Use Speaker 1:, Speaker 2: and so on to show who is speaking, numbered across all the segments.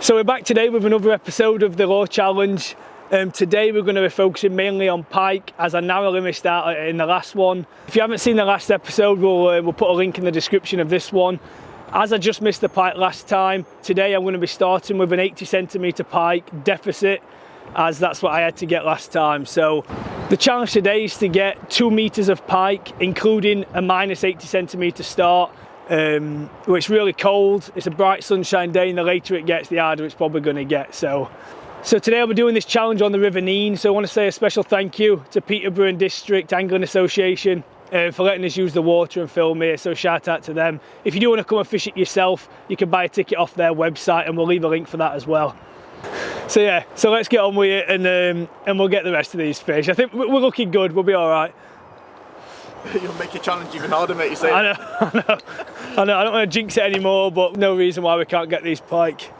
Speaker 1: So we're back today with another episode of the Raw Challenge. Today we're going to be focusing mainly on pike, as I narrowly missed out in the last one. If you haven't seen the last episode, we'll put a link in the description of this one. As I just missed the pike last time, today I'm going to be starting with an 80 centimetre pike deficit, as that's what I had to get last time. So the challenge today is to get 2 meters of pike, including a minus 80 centimetre start. It's really cold, it's a bright sunshine day, and the later it gets, the harder it's probably going to get. So today I'll be doing this challenge on the River Nene. So I want to say a special thank you to Peterborough and District Angling Association for letting us use the water and film here, so shout out to them. If you do want to come and fish it yourself, you can buy a ticket off their website, and we'll leave a link for that as well. So yeah, so let's get on with it, and we'll get the rest of these fish. I think we're looking good, we'll be all right.
Speaker 2: You'll make your challenge even harder, mate, you say.
Speaker 1: I know. I don't want to jinx it anymore, but no reason why we can't get these pike.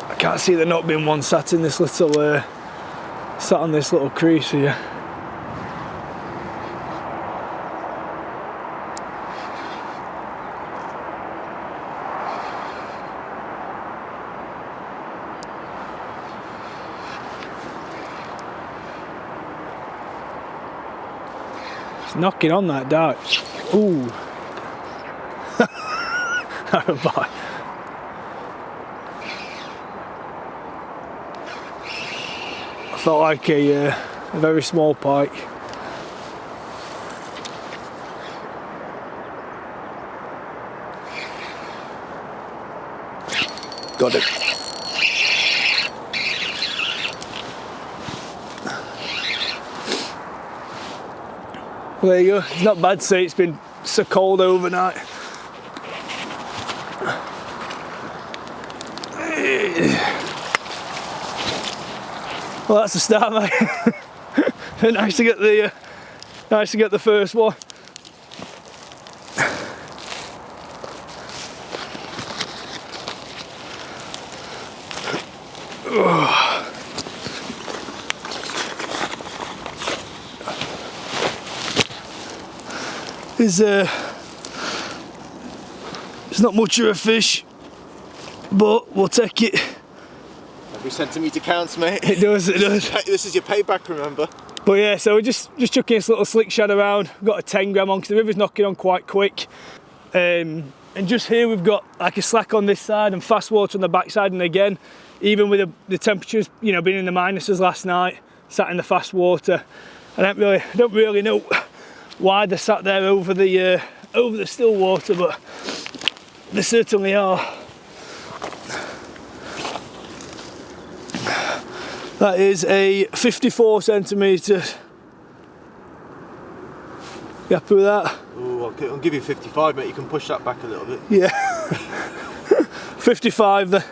Speaker 1: I can't see there not being one sat in this little, sat on this little crease here. It's knocking on that dart. Ooh. Oh boy. Felt like a very small pike. Got it. Well, there you go. It's not bad to say it's been so cold overnight. Well, that's the start, mate. Nice to get the first one. It's not much of a fish, but we'll take it.
Speaker 2: Every centimetre counts, mate.
Speaker 1: It does, it does.
Speaker 2: This is your payback, remember?
Speaker 1: But yeah, so we're just chucking this little slick shad around. We've got a 10 gram on because the river's knocking on quite quick. And just here we've got like a slack on this side and fast water on the backside. And again, even with the temperatures, you know, being in the minuses last night, sat in the fast water. I don't really know why they're sat there over the still water, but they certainly are. That is a 54 centimetres. You happy with that?
Speaker 2: Oh, I'll give you 55, mate. You can push that back a little bit.
Speaker 1: Yeah. 55 then.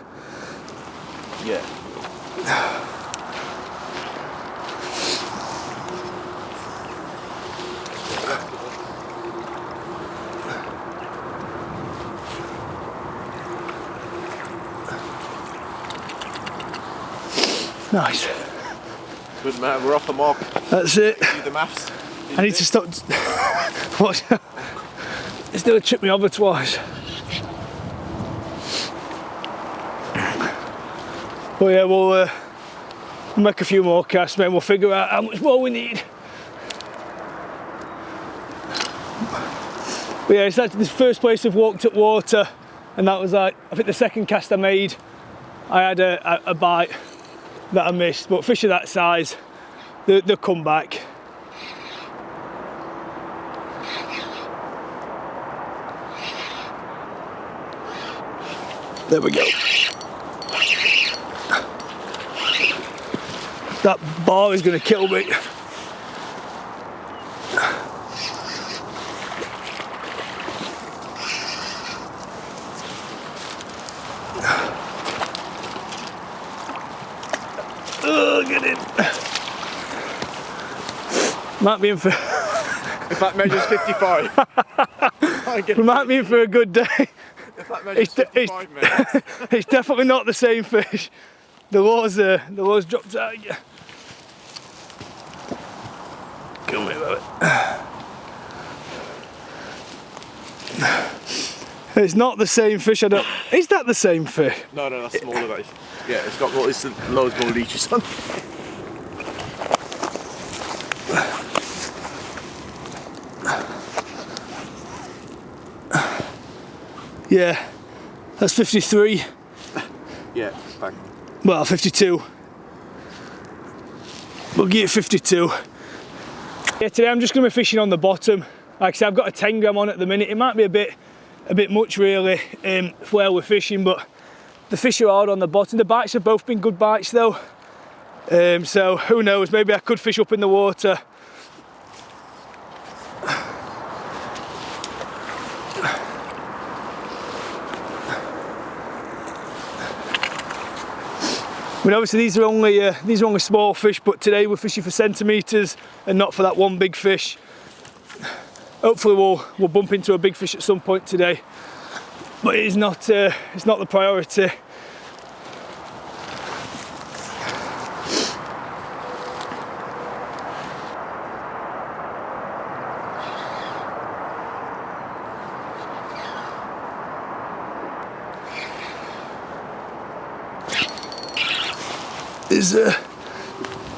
Speaker 2: Yeah.
Speaker 1: Nice.
Speaker 2: Good man, we're off the mark.
Speaker 1: That's it.
Speaker 2: Do the maths.
Speaker 1: I need to stop. What? It's nearly tripped me over twice. But yeah, we'll make a few more casts, mate, and we'll figure out how much more we need. But yeah, it's actually this first place I've walked at water, and that was like, I think the second cast I made, I had a bite that I missed, but fish of that size, they'll come back. There we go. That bar is going to kill me. Oh, get in. Might be in for...
Speaker 2: If that measures 55.
Speaker 1: We might be in for a good day.
Speaker 2: If that measures 55 minutes.
Speaker 1: It's definitely not the same fish. The lures dropped out again. Come here, baby. It's not the same fish. I don't. Is that the same fish?
Speaker 2: No, that's smaller. That is. Yeah, it's got loads more leeches on.
Speaker 1: Yeah, that's 53.
Speaker 2: Yeah, bang.
Speaker 1: Well, 52. We'll give it 52. Yeah, today I'm just going to be fishing on the bottom. Like I said, I've got a 10 gram on at the minute. It might be a bit much really for where we're fishing, but the fish are hard on the bottom. The bites have both been good bites though. So who knows, maybe I could fish up in the water. I mean, obviously these are only small fish, but today we're fishing for centimetres and not for that one big fish. Hopefully we'll bump into a big fish at some point today, but it's not the priority.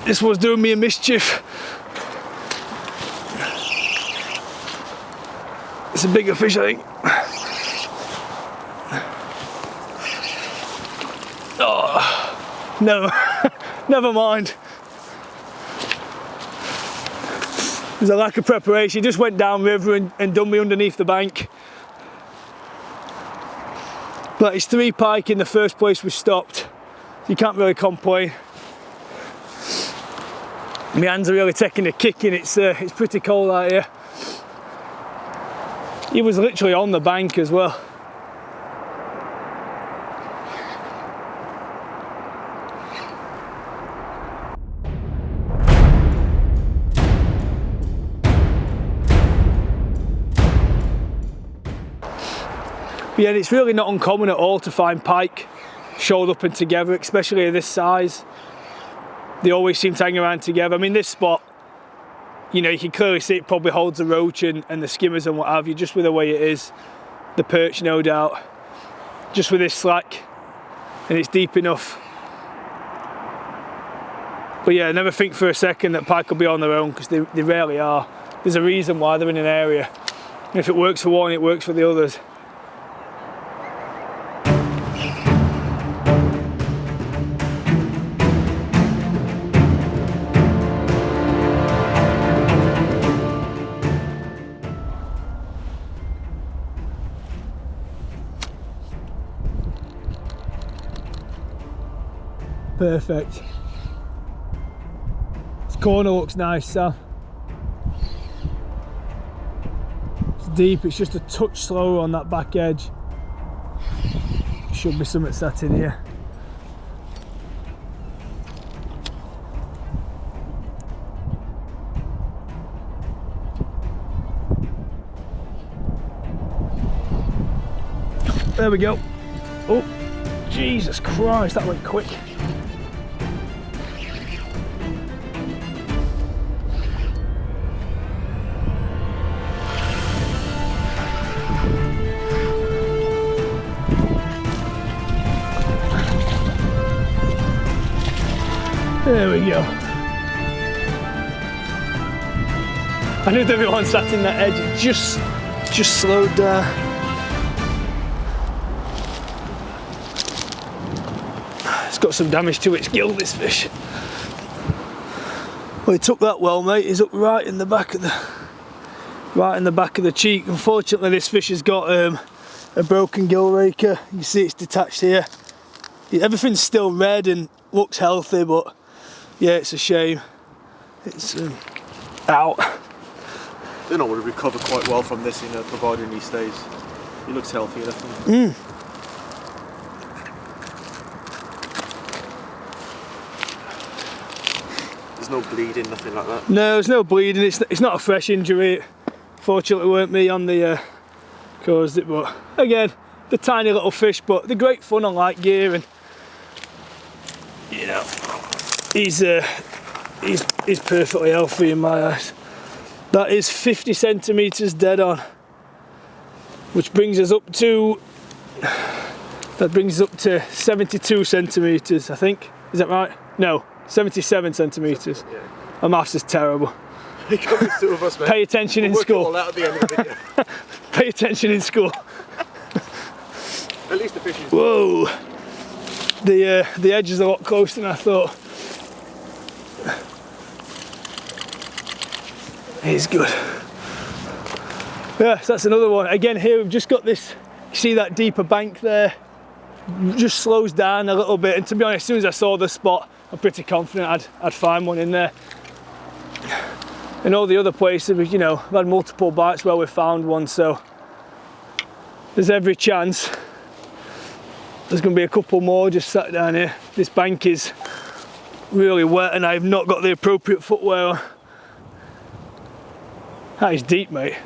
Speaker 1: This was doing me a mischief. It's a bigger fish, I think. Oh, no, never mind. There's a lack of preparation. He just went down river and done me underneath the bank. But it's 3 pike in the first place we stopped. You can't really complain. My hands are really taking a kicking. It's pretty cold out here. He was literally on the bank as well. Yeah, and it's really not uncommon at all to find pike shouldered up and together, especially at this size. They always seem to hang around together. I mean, this spot, you know, you can clearly see it probably holds the roach and the skimmers and what have you, just with the way it is. The perch, no doubt. Just with this slack, and it's deep enough. But yeah, I never think for a second that pike will be on their own, because they rarely are. There's a reason why they're in an area. And if it works for one, it works for the others. Perfect. This corner looks nice, Sam. It's deep, it's just a touch slower on that back edge. Should be something sat in here. There we go. Oh, Jesus Christ, that went quick. There we go. I knew everyone sat in that edge, it just slowed down. It's got some damage to its gill, this fish. Well, he took that well, mate. He's up right in the back of the cheek. Unfortunately, this fish has got a broken gill raker. You see it's detached here. Everything's still red and looks healthy, but yeah, it's a shame. It's out.
Speaker 2: Then I would recover quite well from this, you know, providing he stays. He looks healthy enough. There's no bleeding, nothing like that.
Speaker 1: No, there's no bleeding. It's not a fresh injury. Fortunately, weren't me on the caused it. But again, the tiny little fish, but they're great fun on light gear, and you know, he's perfectly healthy in my eyes. That is 50 centimeters dead on, which brings us up to 72 centimeters, I think. Is that right? No, 77 centimeters. Yeah. My maths is terrible.
Speaker 2: Two of us, mate.
Speaker 1: Pay attention in school.
Speaker 2: All out at the end of the video.
Speaker 1: Pay attention in school.
Speaker 2: At least the fish is.
Speaker 1: Whoa! The edge is a lot closer than I thought. It's good. Yeah, so that's another one. Again, here we've just got this. You see that deeper bank there? Just slows down a little bit. And to be honest, as soon as I saw the spot, I'm pretty confident I'd find one in there. And all the other places, you know, I've had multiple bites where we've found one, so there's every chance there's going to be a couple more just sat down here. This bank is really wet and I've not got the appropriate footwear on. That is deep, mate.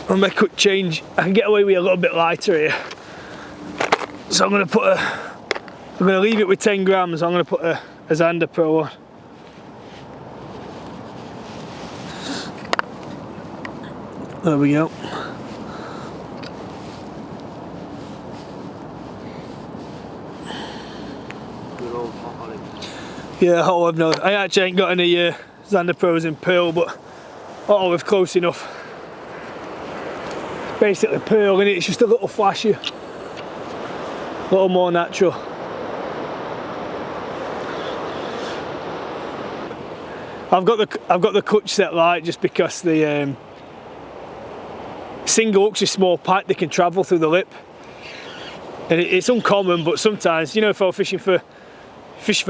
Speaker 1: I'll make a quick change. I can get away with a little bit lighter here. So I'm going to leave it with 10 grams. I'm going to put a Zander Pro on. There we go. Yeah, oh, I've known. I actually ain't got any Zander Pros in pearl, but olive close enough. Basically pearl in it, it's just a little flashier, a little more natural. I've got the clutch set light just because the single hooks are small pike, they can travel through the lip, and it's uncommon. But sometimes, you know, if I'm fishing for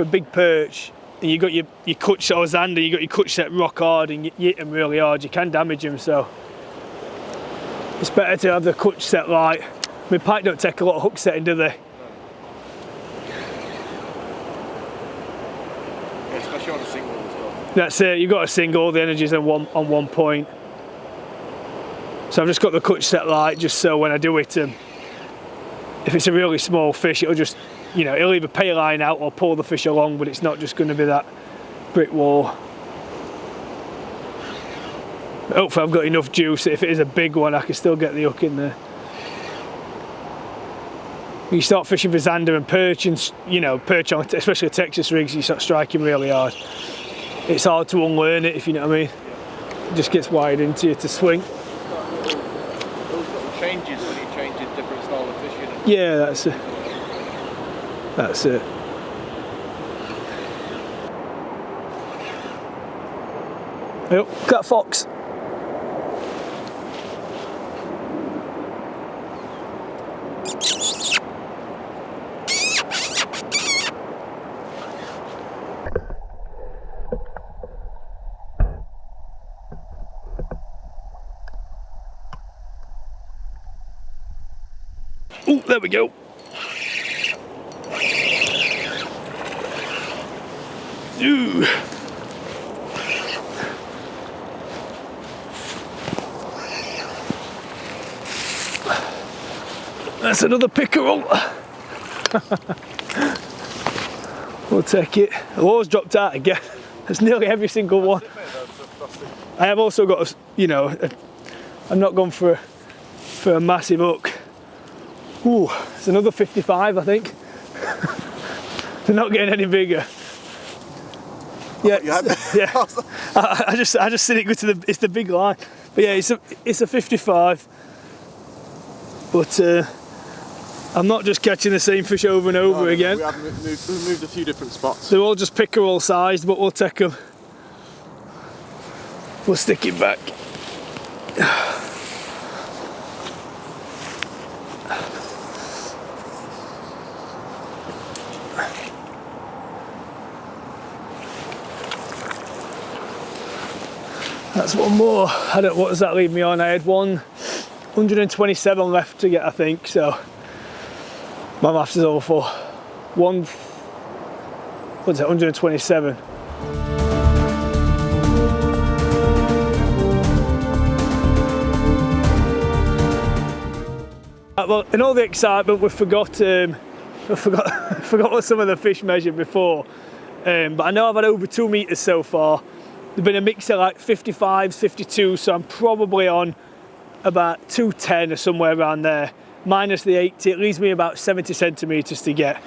Speaker 1: big perch and you got your clutch set or zander, you got your clutch set rock hard and you hit them really hard, you can damage them. So it's better to have the clutch set light. I mean, pike don't take a lot of hook setting, do they?
Speaker 2: Yeah, especially on a single as well.
Speaker 1: That's it, you've got a single, all the energy's on one point. So I've just got the clutch set light just so when I do it, if it's a really small fish, it'll just, you know, it'll either pay a line out or pull the fish along, but it's not just going to be that brick wall. Hopefully I've got enough juice that if it is a big one I can still get the hook in there. When you start fishing for zander and perch, and you know, perch on especially Texas rigs, you start striking really hard. It's hard to unlearn it, if you know what I mean. It just gets wired into you to swing.
Speaker 2: Those little changes when you change a different style of fishing.
Speaker 1: Yeah, that's it. That's it. Yep, cat fox. Oh, there we go. Ooh. That's another pickerel. We'll take it. The lures dropped out again. That's nearly every single one. I have also got, you know, I'm not gone for a massive hook. Ooh, it's another 55, I think. They're not getting any bigger. Yeah, yeah. I just seen it go to it's the big line. But yeah, it's a 55. But I'm not just catching the same fish over and over again.
Speaker 2: We've moved a few different spots.
Speaker 1: They're all just pickerel sized, but we'll take them. We'll stick it back. That's one more. What does that leave me on? I had 127 left to get, I think, so my maths is awful. What's it, 127? Well, in all the excitement, we forgot what some of the fish measured before. But I know I've had over 2 meters so far. There's been a mix of like 55s, 52, so I'm probably on about 210 or somewhere around there. Minus the 80, it leaves me about 70 centimeters to get.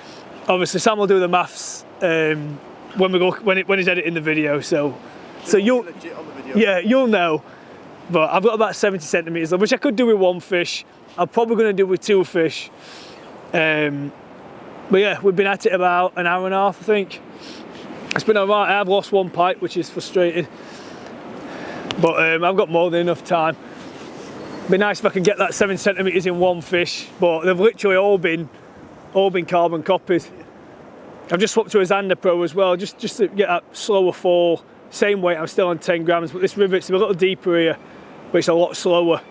Speaker 1: Obviously, Sam will do the maths when he's editing the video. So you'll, yeah, you'll know. But I've got about 70 centimeters, which I could do with 1 fish. I'm probably going to do with 2 fish. But yeah, we've been at it about an hour and a half, I think. It's been alright. I have lost 1 pike, which is frustrating. But I've got more than enough time. It'd be nice if I could get that 7 centimeters in 1 fish, but they've literally all been carbon copies. I've just swapped to a Zander Pro as well, just to get that slower fall. Same weight, I'm still on 10 grams, but this rivet's a little deeper here, but it's a lot slower.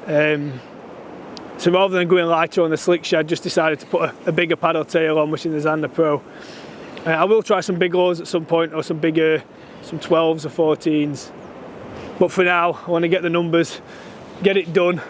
Speaker 1: So rather than going lighter on the slick shad, I just decided to put a bigger paddle tail on, which is the Zander Pro. I will try some big lures at some point, or some bigger, some 12s or 14s. But for now, I want to get the numbers, get it done.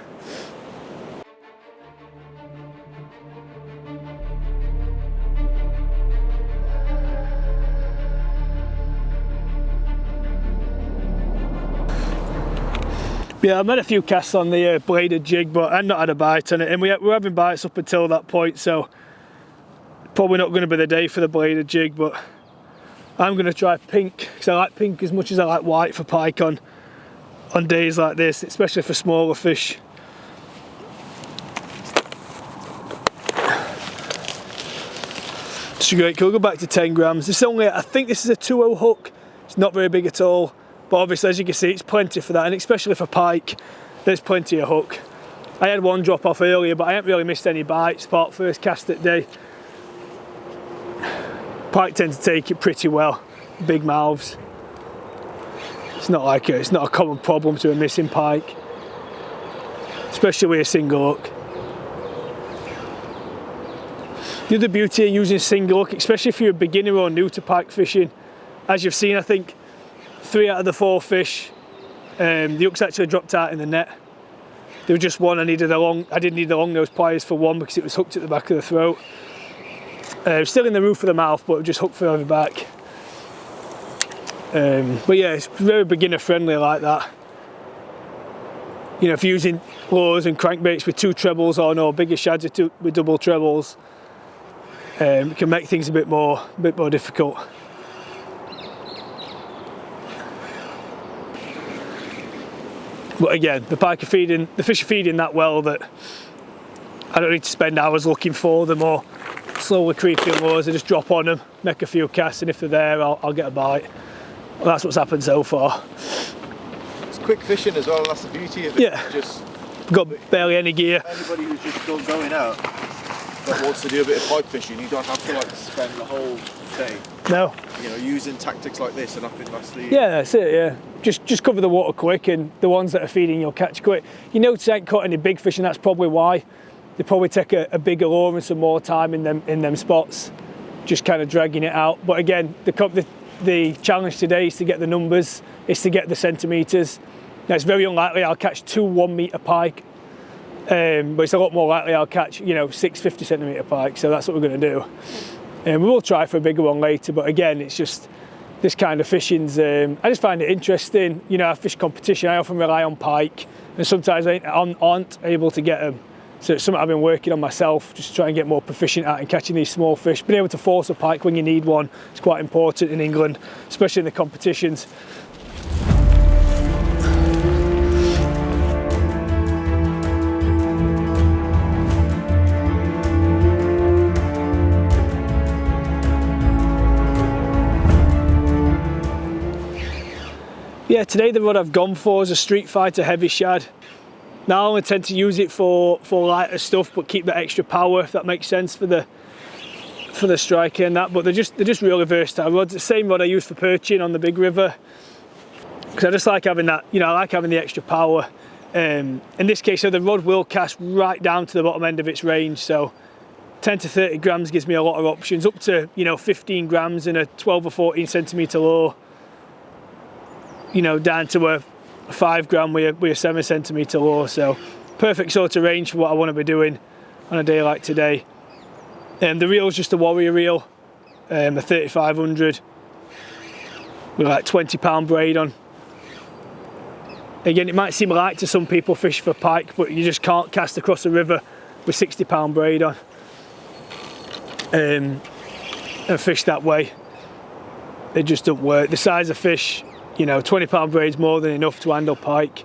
Speaker 1: Yeah, I've made a few casts on the bladed jig, but I've not had a bite on it, and we're having bites up until that point, so probably not going to be the day for the bladed jig. But I'm going to try pink, because I like pink as much as I like white for pike on days like this, especially for smaller fish. It's a great cool. Go back to 10 grams. This is only, I think this is a 2.0 hook. It's not very big at all. But obviously, as you can see, it's plenty for that, and especially for pike, there's plenty of hook. I had 1 drop off earlier, but I haven't really missed any bites, apart from first cast that day. Pike tend to take it pretty well, big mouths. It's not a common problem to a missing pike, especially with a single hook. The other beauty of using single hook, especially if you're a beginner or new to pike fishing, as you've seen, I think 3 out of the 4 fish, the hooks actually dropped out in the net. There was just one I didn't need the long nose pliers for one because it was hooked at the back of the throat. Still in the roof of the mouth, but it just hooked further back. But yeah, it's very beginner friendly like that. You know, if you're using lures and crankbaits with 2 trebles on, or bigger shads with double trebles, it can make things a bit more difficult. But again, the fish are feeding that well that I don't need to spend hours looking for them or slowly creeping lures. I just drop on them, make a few casts, and if they're there, I'll get a bite. Well, that's what's happened so far.
Speaker 2: It's quick fishing as well, and that's the beauty of it.
Speaker 1: Yeah, just got barely any gear.
Speaker 2: Anybody who's just going out that wants to do a bit of pike fishing, you don't have to like spend the whole day.
Speaker 1: No.
Speaker 2: You know, using tactics like this, and I think that's the...
Speaker 1: Yeah, that's it, yeah. Just cover the water quick, and the ones that are feeding you'll catch quick. You notice I ain't caught any big fish, and that's probably why. they probably take a bigger lure and some more time in them spots, just kind of dragging it out. But again, the challenge today is to get the numbers, is to get the centimetres. Now it's very unlikely I'll catch 2 1 metre pike, but it's a lot more likely I'll catch, you know, 6 50 centimetre pike, so that's what we're going to do. And we will try for a bigger one later, but again, it's just this kind of fishing's, I just find it interesting. You know, I fish competition, I often rely on pike, and sometimes I aren't able to get them. So it's something I've been working on myself, just trying to get more proficient at and catching these small fish. Being able to force a pike when you need one is quite important in England, especially in the competitions. Yeah, today the rod I've gone for is a Street Fighter heavy shad. Now I only tend to use it for lighter stuff, but keep that extra power, if that makes sense, for the striker and that. But they're just really versatile rods. The same rod I use for perching on the big river, because I just like having that. You know, I like having the extra power. In this case, so the rod will cast right down to the bottom end of its range. So 10 to 30 grams gives me a lot of options, up to, you know, 15 grams in a 12 or 14 centimetre lure. You know, down to a 5 gram with a 7 centimetre lure, so perfect sort of range for what I want to be doing on a day like today. The reel's just a Warrior reel, a 3500 with like 20-pound braid on. Again, it might seem light to some people fish for pike, but you just can't cast across the river with 60-pound braid on and fish that way. It just doesn't work. The size of fish, you know, 20-pound braid's more than enough to handle pike.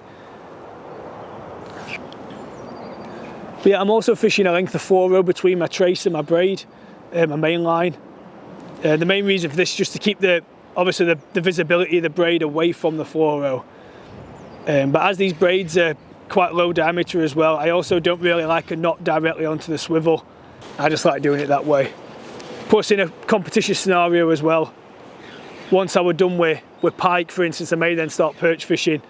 Speaker 1: But yeah, I'm also fishing a length of fluoro between my trace and my braid, my main line. The main reason for this is just to keep obviously the visibility of the braid away from the fluoro. But as these braids are quite low diameter as well, I also don't really like a knot directly onto the swivel. I just like doing it that way. Plus in a competition scenario as well, once I were done with pike, for instance, I may then start perch fishing,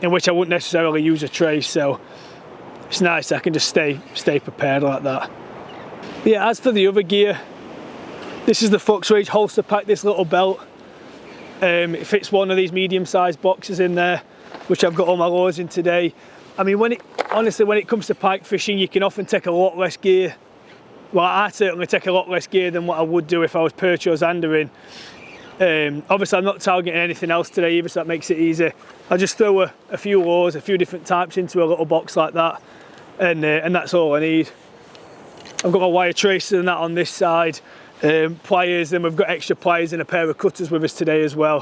Speaker 1: in which I wouldn't necessarily use a trace, so it's nice, I can just stay prepared like that. But yeah, as for the other gear, this is the Fox Rage holster pack, this little belt. It fits one of these medium-sized boxes in there, which I've got all my lures in today. I mean, honestly, when it comes to pike fishing, you can often take a lot less gear. Well, I certainly take a lot less gear than what I would do if I was perch or zandering. Obviously I'm not targeting anything else today either, so that makes it easy. I'll just throw a few lures, a few different types into a little box like that, and that's all I need. I've got my wire tracer and that on this side, pliers, and we've got extra pliers and a pair of cutters with us today as well,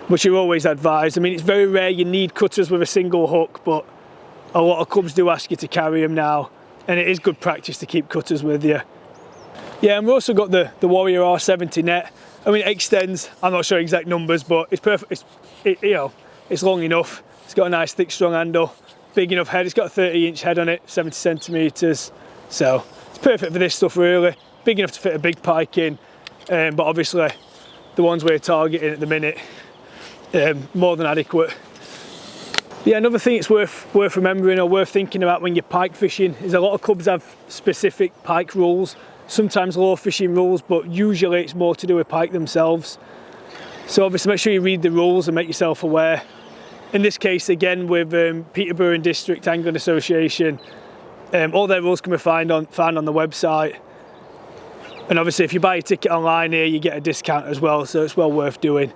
Speaker 1: which are always advised. I mean, it's very rare you need cutters with a single hook, but a lot of clubs do ask you to carry them now, and it is good practice to keep cutters with you. Yeah, and we've also got the Warrior R70 net. I mean, it extends, I'm not sure exact numbers, but it's perfect. You know, it's long enough. It's got a nice thick strong handle, big enough head. It's got a 30-inch head on it, 70 centimetres. So it's perfect for this stuff really. Big enough to fit a big pike in, but obviously the ones we're targeting at the minute, more than adequate. Yeah, another thing it's worth remembering or worth thinking about when you're pike fishing is a lot of clubs have specific pike rules. Sometimes lure fishing rules, but usually it's more to do with pike themselves. So obviously make sure you read the rules and make yourself aware. In this case, again, with Peterborough and District Angling Association, all their rules can be found on the website. And obviously if you buy a ticket online here, you get a discount as well, so it's well worth doing,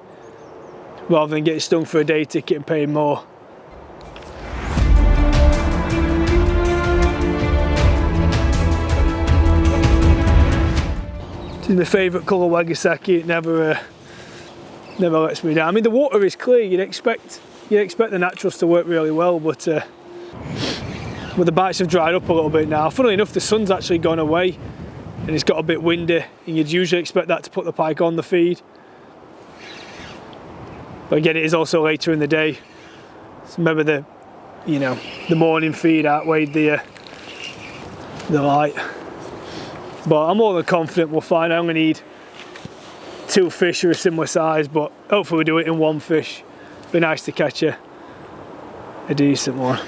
Speaker 1: rather than getting stung for a day ticket and paying more. This is my favourite colour Wagasaki. It never lets me down. I mean, the water is clear. You'd expect the naturals to work really well, but the bites have dried up a little bit now. Funnily enough, the sun's actually gone away and it's got a bit windy, and you'd usually expect that to put the pike on the feed. But again, it is also later in the day. So maybe the morning feed outweighed the light. But I'm more than confident we'll find. I only need 2 fish of a similar size, but hopefully we do it in 1 fish. Be nice to catch a decent one.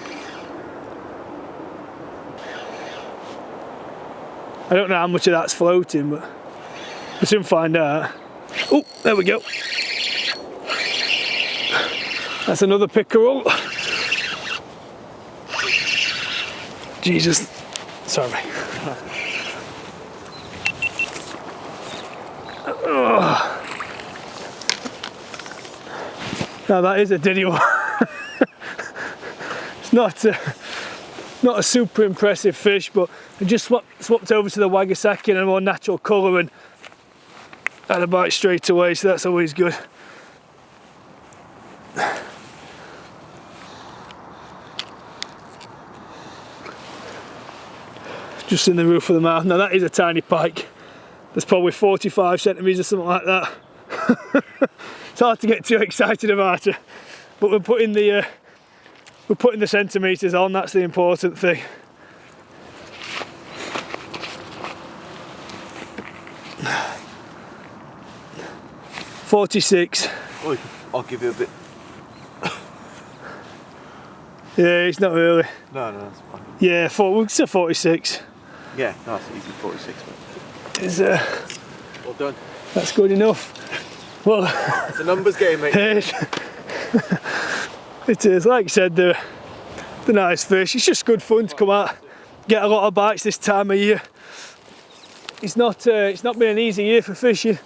Speaker 1: I don't know how much of that's floating, but we'll soon find out. Oh, there we go. That's another pickerel. Jesus, sorry. Now that is a diddy one. It's not a super impressive fish, but I just swapped over to the Wagasaki in a more natural colour and had a bite straight away, so that's always good. Just in the roof of the mouth. Now that is a tiny pike. There's probably 45 centimetres or something like that. It's hard to get too excited about it, but we're putting the centimetres on. That's the important thing. $46.
Speaker 2: I'll give you a bit.
Speaker 1: Yeah, it's not really.
Speaker 2: No, that's fine.
Speaker 1: Yeah, we'll say 46.
Speaker 2: Yeah, that's easy, 46.
Speaker 1: It's,
Speaker 2: Well done.
Speaker 1: That's good enough. Well,
Speaker 2: it's a numbers game, mate.
Speaker 1: It is. Like I said, the nice fish. It's just good fun to come out, get a lot of bites this time of year. It's not been an easy year for fishing.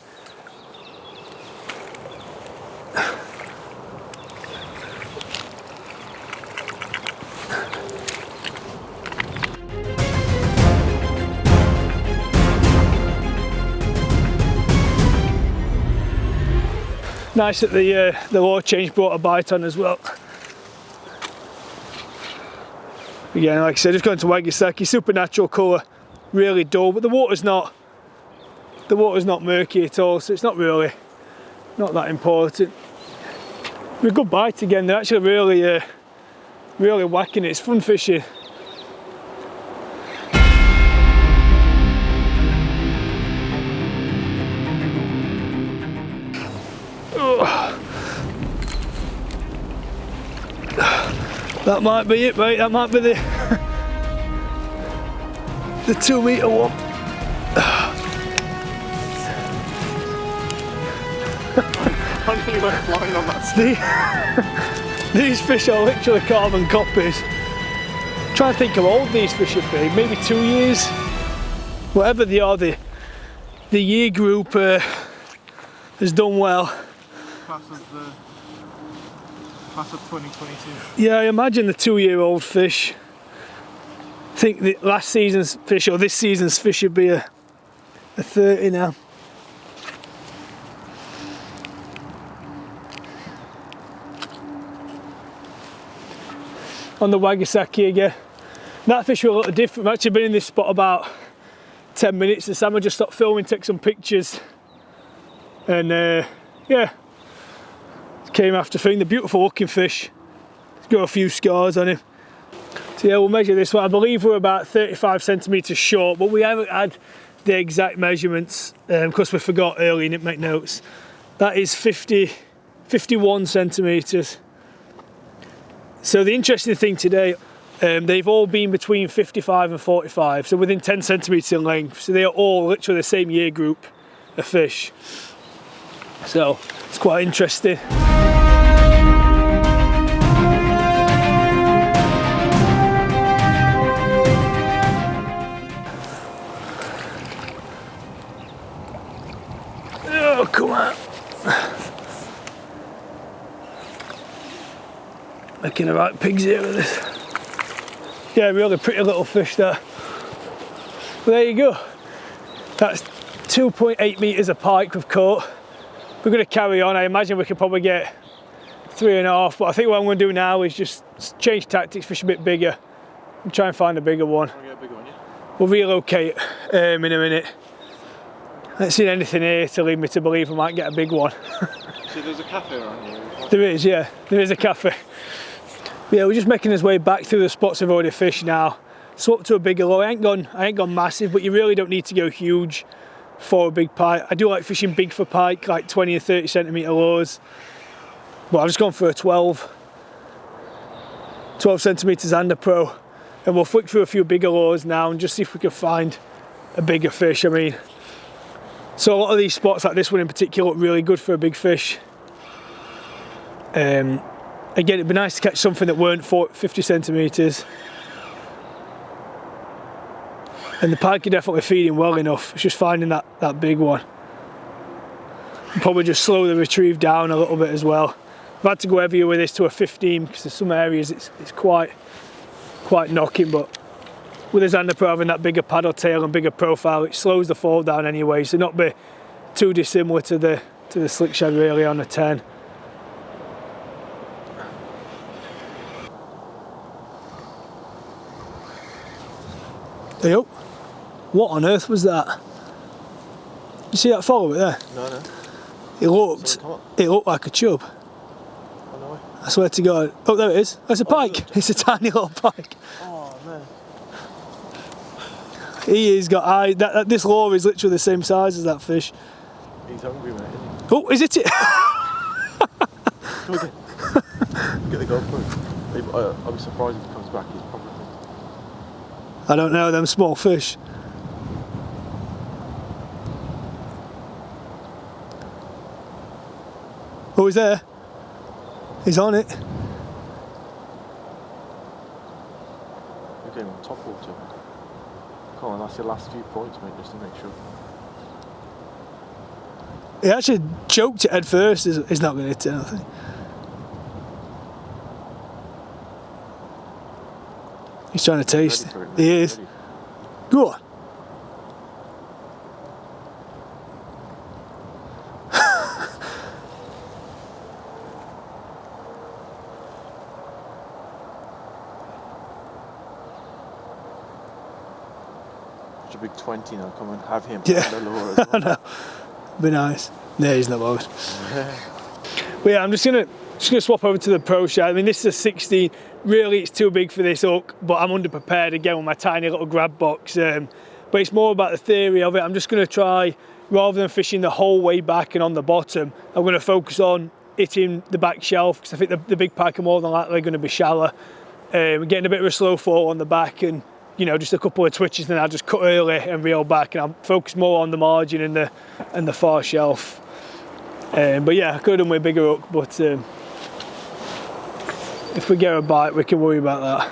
Speaker 1: Nice that the law change brought a bite on as well. Again, like I said, just going to Wagasaki, supernatural colour, really dull, but the water's not murky at all, so it's not that important. A good bite again. They're actually really whacking it. It's fun fishing. That might be it, mate. That might be the 2 metre one.
Speaker 2: I nearly went flying on that.
Speaker 1: These fish are literally carbon copies. I'm trying to think how old these fish should be. Maybe 2 years. Whatever they are, the year group has done well.
Speaker 2: Class of 2022.
Speaker 1: Yeah, I imagine the 2-year-old fish. I think the last season's fish or this season's fish should be a 30 now. On the Wagasaki again. That fish were a little different. I've actually been in this spot about 10 minutes. The Sam just stopped filming, took some pictures, and yeah, came after thing. The beautiful looking fish. He's got a few scars on him. So yeah, we'll measure this one. I believe we're about 35 centimetres short, but we haven't had the exact measurements because we forgot early and didn't make notes. That is 51 centimetres. So the interesting thing today, they've all been between 55 and 45, so within 10 centimetres in length. So they are all literally the same year group of fish. So it's quite interesting. Oh, come on. Making the right pigs here with this. Yeah, really pretty little fish there. But there you go. That's 2.8 metres of pike we've caught. We're going to carry on. I imagine we could probably get 3.5, but I think what I'm going to do now is just change tactics, fish a bit bigger, and try and find a bigger one.
Speaker 2: Get a bigger one, yeah?
Speaker 1: We'll relocate in a minute. I haven't seen anything here to lead me to believe I might get a big one.
Speaker 2: So there's a cafe around here?
Speaker 1: There is, yeah. There is a cafe. Yeah, we're just making his way back through the spots we've already fished now. Swap to a bigger lure. I ain't gone massive, but you really don't need to go huge for a big pike. I do like fishing big for pike, like 20 or 30 centimetre lures. But I've just gone for a 12 centimetre zander pro. And we'll flick through a few bigger lures now and just see if we can find a bigger fish. I mean, so a lot of these spots like this one in particular look really good for a big fish. Again, it'd be nice to catch something that weren't 50 centimetres. And the pike are definitely feeding well enough. It's just finding that big one. Probably just slow the retrieve down a little bit as well. I've had to go heavier with this to a 15 because in some areas it's quite knocking, but with a zander pro having that bigger paddle tail and bigger profile, it slows the fall down anyway, so not be too dissimilar to the slick shad really on a 10. Hey, oh, what on earth was that? You see that follower there?
Speaker 2: No.
Speaker 1: It looked like a chub. Oh, no. I swear to God. Oh, there it is. That's a pike. It's a tiny little pike.
Speaker 2: Oh, man.
Speaker 1: He's got eyes. This lure is literally the same size as that fish.
Speaker 2: He's hungry, mate, isn't he?
Speaker 1: Oh, is it?
Speaker 2: Go again. Get the GoPro. I'll be surprised if he comes back. He's probably...
Speaker 1: I don't know, them small fish. Oh, he's there. He's on it.
Speaker 2: You're getting on top water. Come on, that's your last few points, mate, just to make sure.
Speaker 1: He actually choked it head first. He's not going to hit it, I think. He's trying to taste it. He is. Go on.
Speaker 2: Such a big 20 now, come and have him.
Speaker 1: Yeah,
Speaker 2: on the lure as well.
Speaker 1: I know. Be nice. No, he's not bothered. But yeah, I'm just gonna swap over to the pro shad. I mean, this is a 16. Really, it's too big for this hook, but I'm underprepared again with my tiny little grab box. But it's more about the theory of it. I'm just gonna try, rather than fishing the whole way back and on the bottom, I'm gonna focus on hitting the back shelf because I think the big pike are more than likely going to be shallow. Getting a bit of a slow fall on the back and, you know, just a couple of twitches, then I'll just cut early and reel back, and I'll focus more on the margin and the far shelf. But yeah, I could have done with a bigger hook, but if we get a bite, we can worry about that.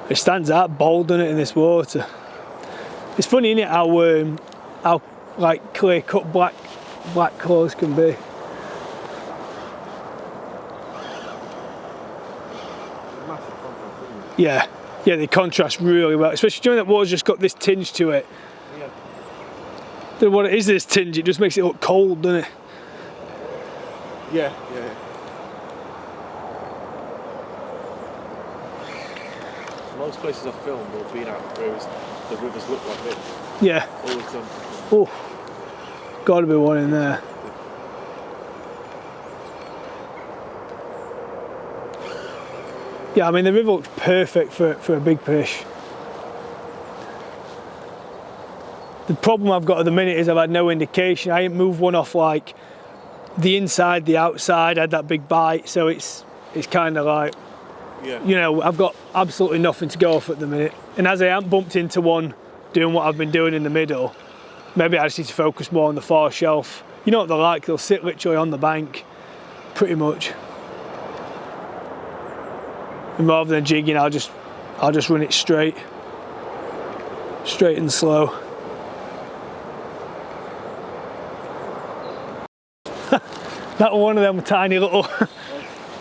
Speaker 1: It stands out bold, doesn't it, in this water? It's funny, isn't it, how like clear cut black clothes can be. Yeah, they contrast really well, especially during that water's just got this tinge to it. Yeah. Don't know what it is, this tinge, it just makes it look cold, doesn't it?
Speaker 2: Yeah. Most places I've filmed or been at where the rivers look like this.
Speaker 1: Yeah.
Speaker 2: Always done.
Speaker 1: Oh, gotta be one in there. Yeah, I mean the river looks perfect for a big fish. The problem I've got at the minute is I've had no indication. I ain't moved one off like the inside, the outside, I had that big bite, so it's kind of like,
Speaker 2: yeah.
Speaker 1: You know, I've got absolutely nothing to go off at the minute. And as I haven't bumped into one doing what I've been doing in the middle, maybe I just need to focus more on the far shelf. You know what they're like, they'll sit literally on the bank, pretty much. And rather than jigging, I'll just run it straight and slow. That was one of them tiny little,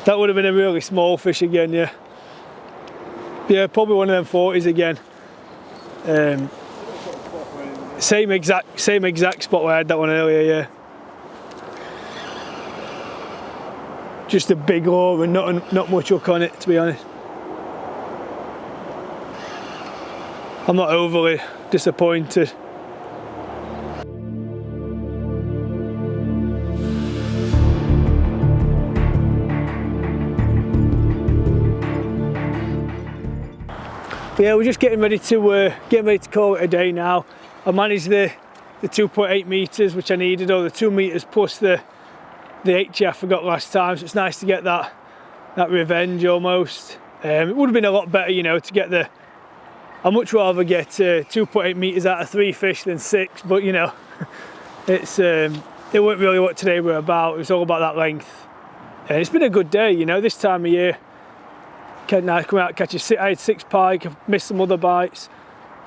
Speaker 1: that would have been a really small fish again, yeah. Yeah, probably one of them 40s again. Same exact spot where I had that one earlier, yeah. Just a big lure and not much hook on it, to be honest. I'm not overly disappointed. But yeah, we're just getting ready to call it a day now. I managed the the 2.8 metres, which I needed, or the 2 metres plus the 80 I forgot last time. So it's nice to get that revenge almost. It would have been a lot better, you know, to get the. I'd much rather get 2.8 metres out of 3 fish than 6, but you know, it's it wasn't really what today were about. It was all about that length, and it's been a good day, you know. This time of year, nice come out catch I had 6 pike. I've missed some other bites.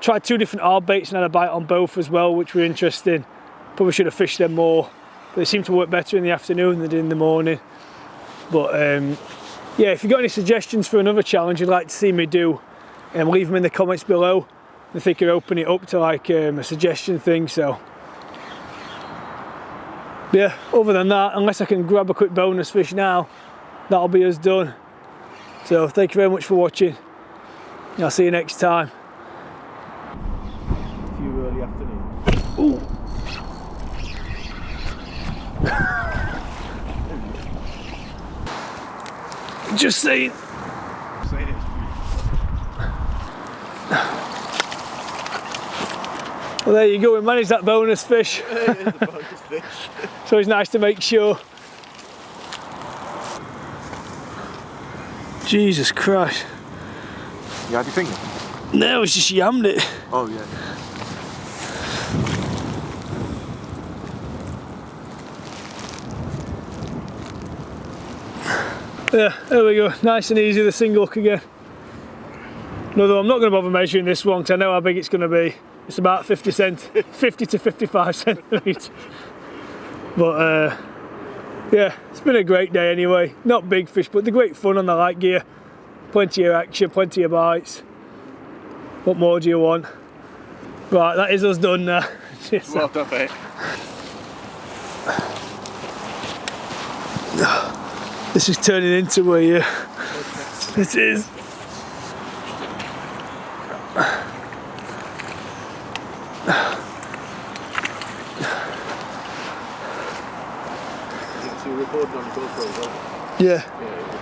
Speaker 1: Tried 2 different hard baits and had a bite on both as well, which were interesting. Probably should have fished them more, but they seem to work better in the afternoon than they did in the morning. But yeah, if you've got any suggestions for another challenge you'd like to see me do, leave them in the comments below. I think I'll open it up to like a suggestion thing. So yeah, other than that, unless I can grab a quick bonus fish now, that'll be us done. So thank you very much for watching. I'll see you next time.
Speaker 2: Early afternoon.
Speaker 1: Ooh. Just saying. Well, there you go, we managed that bonus fish.
Speaker 2: The bonus fish.
Speaker 1: So it's nice to make sure. Jesus Christ.
Speaker 2: You had your finger?
Speaker 1: No, it's just yammed it.
Speaker 2: Oh yeah.
Speaker 1: Yeah, there we go, nice and easy, the single hook again. Although I'm not going to bother measuring this one because I know how big it's going to be. It's about 50 to 55 centimetres. But yeah, it's been a great day anyway. Not big fish, but they're great fun on the light gear. Plenty of action, plenty of bites. What more do you want? Right, that is us done now.
Speaker 2: Well done, mate.
Speaker 1: This is turning into a, it is.
Speaker 2: So you're recording on the GoPro as well?
Speaker 1: Yeah.
Speaker 2: Yeah.